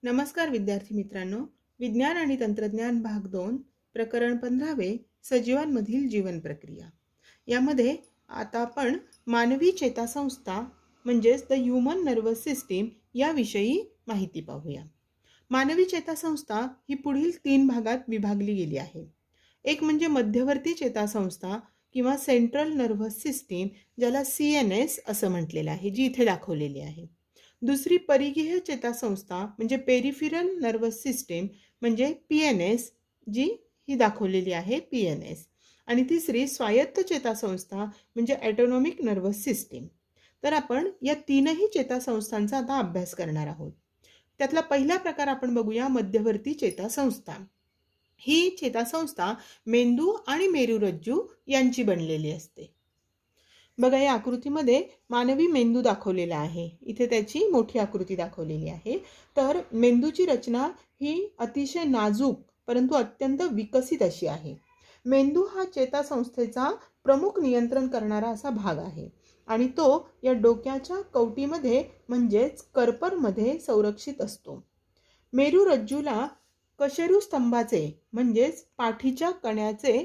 नमस्कार विद्यार्थी मित्रांनो, विज्ञान आणि तंत्रज्ञान भाग 2 प्रकरण 15 सजीवांमधील जीवन प्रक्रिया यामध्ये आता आपण मानवी चेतासंस्था म्हणजेच द ह्यूमन नर्वस सिस्टीम याविषयी माहिती पाहूया। मानवी चेतासंस्था ही पुढील 3 भागात विभागली गेली आहे। एक म्हणजे मध्यवर्ती चेतासंस्था किंवा सेंट्रल नर्वस सिस्टीम, ज्याला CNS असं म्हटलेलं आहे, जी इथे दाखवलेली आहे। दुसरी परिघीय चेतासंस्था म्हणजे पेरिफेरल नर्वस सिस्टीम म्हणजे PNS, जी ही दाखवलेली आहे PNS। आणि तिसरी स्वायत्त चेतासंस्था म्हणजे ऑटोनॉमिक नर्वस सिस्टीम। तर आपण या तीनही चेतासंस्थांचा आता अभ्यास करणार आहोत। त्यातला पहिला प्रकार आपण बघूया, मध्यवर्ती चेतासंस्था। ही चेतासंस्था मेंदू आणि मेरुरज्जू यांची बनलेली असते। बघा, या आकृतीमध्ये मानवी मेंदू दाखवलेला आहे। इथे त्याची मोठी आकृती दाखवलेली आहे। तर मेंदूची रचना ही अतिशय नाजूक परंतु अत्यंत विकसित अशी आहे। मेंदू हा चेतासंस्थेचा प्रमुख नियंत्रण करणारा असा भाग आहे आणि तो या डोक्याच्या कवटीमध्ये म्हणजेच कर्परमध्ये संरक्षित असतो। मेरुरज्जूला कशेरू स्तंभाचे म्हणजेच पाठीच्या कण्याचे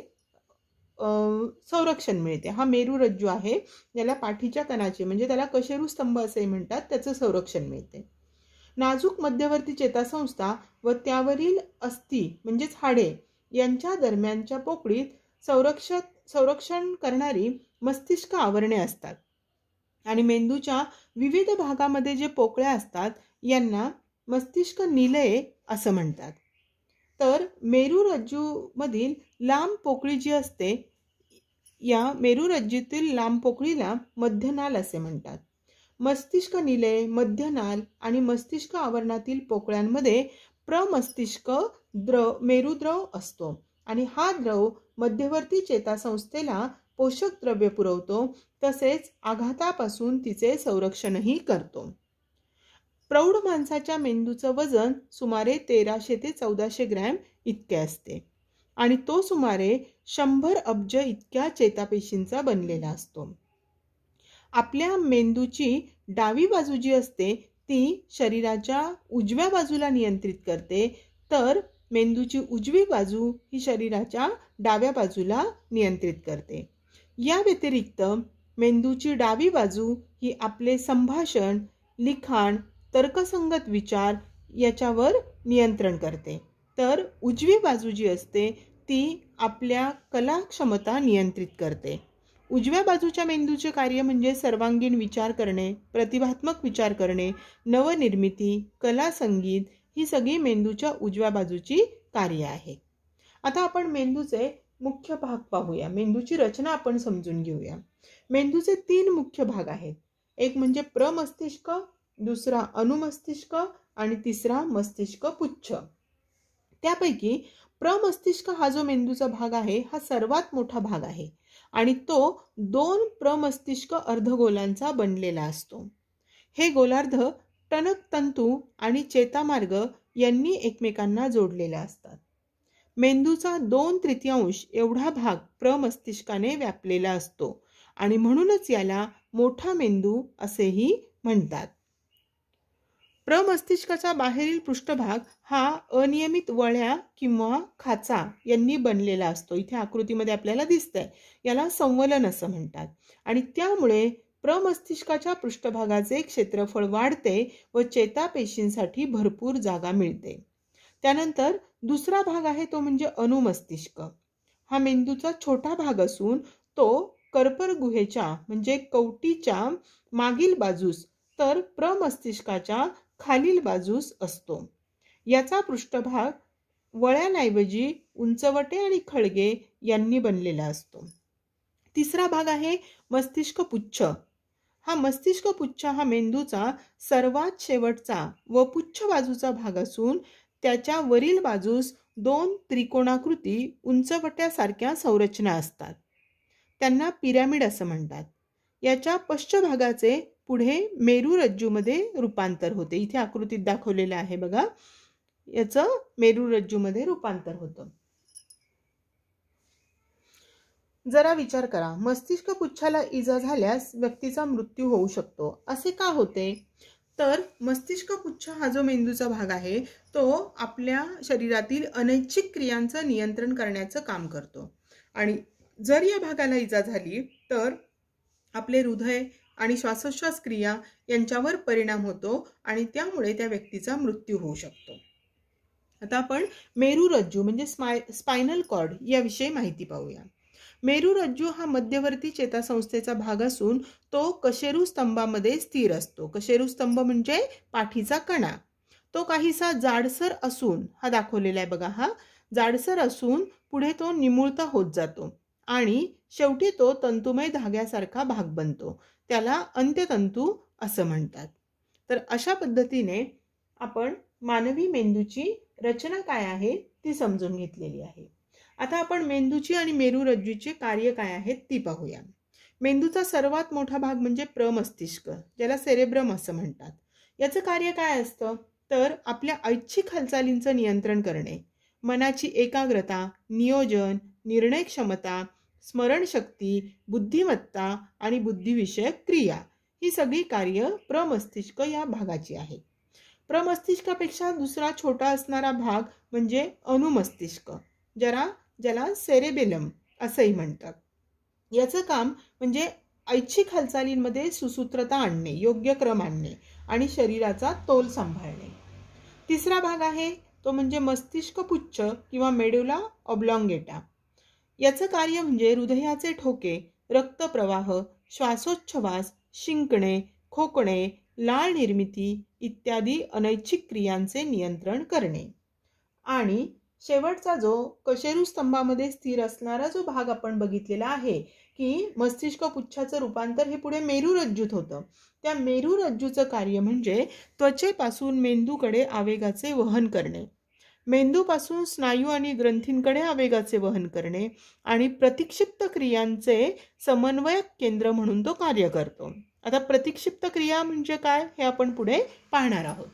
संरक्षण मिळते। हा मेरुरज्जू आहे, ज्याला पाठीच्या कणाचे म्हणजे त्याला कशेरू स्तंभ असे म्हणतात, त्याचं संरक्षण मिळते। नाजूक मध्यवर्ती चेतासंस्था व त्यावरील अस्थी म्हणजेच हाडे यांच्या दरम्यानच्या पोकळीत संरक्षण करणारी मस्तिष्क आवरणे असतात आणि मेंदूच्या विविध भागामध्ये जे पोकळ्या असतात यांना मस्तिष्क निलये असं म्हणतात। तर मेरुरज्जूमधील लांब पोकळी जी असते, या मेरुरज्जूतील लांब पोकळीला मध्यनाल असे म्हणतात। मस्तिष्क निलय, मध्यनाल आणि मस्तिष्क आवरणातील पोकळ्यांमध्ये प्रमस्तिष्क मेरुद्रव असतो आणि हा द्रव मध्यवर्ती चेतासंस्थेला पोषक द्रव्य पुरवतो, तसेच आघातापासून तिचे संरक्षणही करतो। प्रौढ माणसाच्या मेंदूचं वजन सुमारे 1300 ते 1400 ग्रॅम इतके असते आणि तो सुमारे 100 अब्ज इतक्या चेतापेशींचा बनलेला असतो। आपल्या मेंदूची डावी बाजू जी असते ती शरीराच्या उजव्या बाजूला नियंत्रित करते, तर मेंदूची उजवी बाजू ही शरीराच्या डाव्या बाजूला नियंत्रित करते। या व्यतिरिक्त मेंदूची डावी बाजू ही आपले संभाषण, लिखाण, तर्कसंगत विचार याच्यावर नियंत्रण करते, तर उजवी बाजू जी असते ती आपल्या कला क्षमता नियंत्रित करते। उजव्या बाजूच्या मेंदूचे कार्य म्हणजे सर्वांगीण विचार करणे, प्रतिभात्मक विचार करणे, नवनिर्मिती, कला, संगीत ही सगळी मेंदूच्या उजव्या बाजूची कार्य आहे। आता आपण मेंदूचे मुख्य भाग पाहूया, मेंदूची रचना आपण समजून घेऊया। मेंदूचे 3 मुख्य भाग आहेत। एक म्हणजे प्रमस्तिष्क, दुसरा अनुमस्तिष्क आणि तिसरा मस्तिष्क पुच्छ। त्यापैकी प्रमस्तिष्क हा जो मेंदूचा भाग आहे हा सर्वात मोठा भाग आहे आणि तो 2 प्रमस्तिष्क अर्धगोलांचा बनलेला असतो। हे गोलार्ध टणक तंतू आणि चेतामार्ग यांनी एकमेकांना जोडलेले असतात। मेंदूचा 2/3 एवढा भाग प्रमस्तिष्काने व्यापलेला असतो आणि म्हणूनच याला मोठा मेंदू असेही म्हणतात। प्रमस्तिष्काचा बाहेरील पृष्ठभाग हा अनियमित वळ्या किंवा खाचा यांनी बनलेला असतो। इथे आकृतीमध्ये आपल्याला दिसतंय, याला संवलन असं म्हणतात आणि त्यामुळे प्रमस्तिष्काच्या पृष्ठभागाचे क्षेत्रफळ वाढते व चेतापेशींसाठी भरपूर जागा मिळते। त्यानंतर दुसरा भाग आहे तो म्हणजे अनुमस्तिष्क। हा मेंदूचा छोटा भाग असून तो कर्पर गुहेच्या म्हणजे कवटीच्या मागील बाजूस तर प्रमस्तिष्काच्या खालील बाजूस असतो। याचा पृष्ठभाग वळ्यांऐवजी उंचवटे आणि खळगे यांनी बनलेला असतो। तिसरा भाग आहे मस्तिष्क पुच्छ। हा मस्तिष्क पुच्छ हा मेंदूचा सर्वात शेवटचा व पुच्छ बाजूचा भाग असून त्याच्या वरील बाजूस 2 त्रिकोणाकृती उंचवट्यासारख्या संरचना असतात, त्यांना पिरॅमिड असं म्हणतात। याच्या पृष्ठभागाचे पुढे मेरुरज्जूमध्ये रूपांतर होते। इथे आकृतीत दाखवलेलं आहे बघा, याचं मेरुरज्जूमध्ये रूपांतर होतं। जरा विचार करा, मस्तिष्क पुच्छाला इजा झाल्यास व्यक्तीचा मृत्यू होऊ शकतो, असे का होते? तर मस्तिष्क पुच्छ हा जो मेंदूचा भाग आहे तो आपल्या शरीरातील अनैच्छिक क्रियांचं नियंत्रण करण्याचं काम करतो. आणि जर या भागाला इजा झाली तर आपले हृदय आणि श्वासोच्छ्वास क्रिया यांच्यावर परिणाम होतो आणि त्यामुळे त्या व्यक्तीचा मृत्यू होऊ शकतो. आता आपण मेरुरज्जू म्हणजे स्पायनल कॉर्ड याविषयी माहिती पाहूया. मेरुरज्जू हा मध्यवर्ती चेतासंस्थेचा भाग असून तो कशेरू स्तंभामध्ये स्थिर असतो. कशेरू स्तंभ म्हणजे पाठीचा कणा. तो काहीसा जाडसर असून, हा दाखवलेला आहे बघा, हा जाडसर असून पुढे तो निमुळता होत जातो आणि शेवटी तो तंतुमय धाग्यासारखा भाग बनतो. त्याला अंत्यतंतू असं म्हणतात. तर अशा पद्धतीने आपण मानवी मेंदूची रचना काय आहे ती समजून घेतलेली आहे. आता आपण मेंदूची आणि मेरुरज्जूची कार्य काय आहेत ती पाहूया. मेंदूचा सर्वात मोठा भाग म्हणजे प्रमस्तिष्क, ज्याला सेरेब्रम असं म्हणतात. याचं कार्य काय असतं तर आपल्या ऐच्छिक हालचालींचं नियंत्रण करणे, मनाची एकाग्रता, नियोजन, निर्णय क्षमता, स्मरणशक्ती, बुद्धिमत्ता आणि बुद्धिविषयक क्रिया ही सगळी कार्य प्रमस्तिष्क या भागाची आहेत. प्रमस्तिष्कापेक्षा दुसरा छोटा असणारा भाग म्हणजे अनुमस्तिष्क, ज्याला सेरेबेलम असंही म्हणतात. याचं काम म्हणजे ऐच्छिक हालचालींमध्ये सुसूत्रता आणणे, योग्य क्रम आणणे आणि शरीराचा तोल सांभाळणे. तिसरा भाग आहे तो म्हणजे मस्तिष्क पुच्छ किंवा मेडुला ऑब्लॉंगेटा. याचं कार्य म्हणजे हृदयाचे ठोके, रक्तप्रवाह, श्वासोच्छवास, शिंकणे, खोकणे, लाळ निर्मिती इत्यादी अनैच्छिक क्रियांचे नियंत्रण करणे. आणि शेवटचा जो कशेरू स्तंभामध्ये स्थिर असणारा जो भाग आपण बघितलेला आहे की मस्तिष्क पुच्छाचं रूपांतर हे पुढे मेरुरज्जूत होतं, त्या मेरुरज्जूचं कार्य म्हणजे त्वचेपासून मेंदूकडे आवेगाचे वहन करणे, मेंदूपासून स्नायू आणि ग्रंथींकडे आवेगाचे वहन करणे आणि प्रतिक्षिप्त क्रियांचे समन्वयक केंद्र म्हणून तो कार्य करतो. आता प्रतिक्षिप्त क्रिया म्हणजे काय हे आपण पुढे पाहणार आहोत.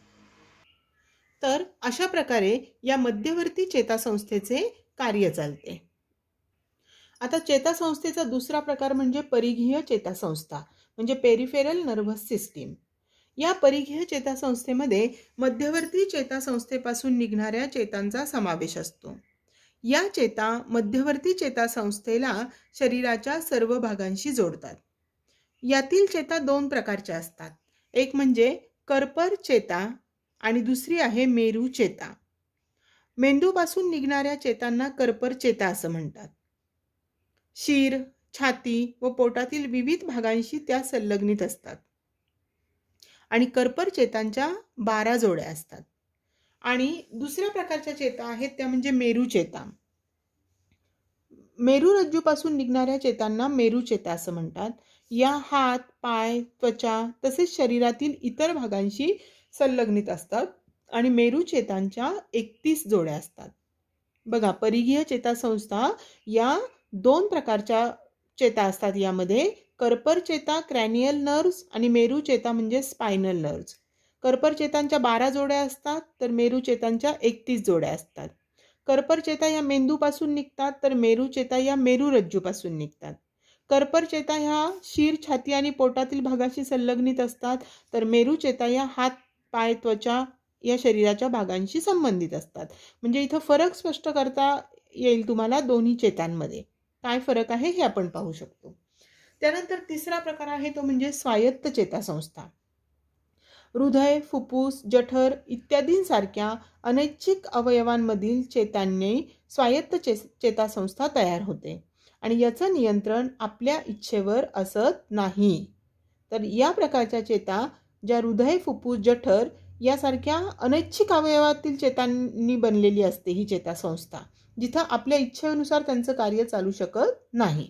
तर अशा प्रकारे या मध्यवर्ती चेतासंस्थेचे कार्य चालते. आता चेतासंस्थेचा दुसरा प्रकार म्हणजे परिघीय चेतासंस्था म्हणजे पेरिफेरल नर्व्हस सिस्टीम. या परिघीय चेतासंस्थेमध्ये मध्यवर्ती चेतासंस्थेपासून निघणाऱ्या चेतांचा समावेश असतो. या चेता मध्यवर्ती चेतासंस्थेला शरीराच्या सर्व भागांशी जोडतात. यातील चेता दोन प्रकारच्या असतात. एक म्हणजे कर्पर चेता आणि दुसरी आहे मेरू चेता. मेंदूपासून निघणाऱ्या चेतांना कर्पर चेता असं म्हणतात. शिर, छाती व पोटातील विविध भागांशी त्या संलग्नित असतात आणि कर्पर चेतांच्या 12 जोड्या असतात. आणि दुसऱ्या प्रकारच्या चेता आहेत त्या म्हणजे मेरू चेता. मेरुरज्जूपासून निघणाऱ्या चेतांना मेरू चेता असं म्हणतात. या हात, पाय, त्वचा तसेच शरीरातील इतर भागांशी संलग्नित असतात आणि मेरू चेतांच्या 31 जोड्या असतात. बघा, परिघीय चेतासंस्था या दोन प्रकारच्या चेता असतात. यामध्ये कर्पर चेता क्रॅनियल नर्व्स आणि मेरू चेता म्हणजे स्पायनल नर्व्स. कर्पर चेतांच्या 12 जोड्या असतात तर मेरू चेतांच्या 31 जोड्या असतात. कर्पर चेता या मेंदूपासून निघतात तर मेरू चेता या मेरुरज्जूपासून निघतात. कर्पर चेता ह्या शीर, छाती आणि पोटातील भागाशी संलग्नित असतात तर मेरू चेता या हात, पाय, त्वचा या शरीराच्या भागांशी संबंधित असतात. म्हणजे इथं फरक स्पष्ट करता येईल तुम्हाला दोन्ही चेतांमध्ये. काय फरक आहे हे आपण पाहू शकतो. त्यानंतर तिसरा प्रकार आहे तो म्हणजे स्वायत्त चेतासंस्था. हृदय, फुफ्फुस, जठर इत्यादींसारख्या अनैच्छिक अवयवांमधील चेतांनी स्वायत्त चेतासंस्था तयार होते आणि याचं नियंत्रण आपल्या इच्छेवर असत नाही. तर या प्रकारच्या चेता ज्या हृदय, फुफ्फुस, जठर यासारख्या अनैच्छिक अवयवातील चेतांनी बनलेली असते ही चेतासंस्था, जिथं आपल्या इच्छेनुसार त्यांचं कार्य चालू शकत नाही.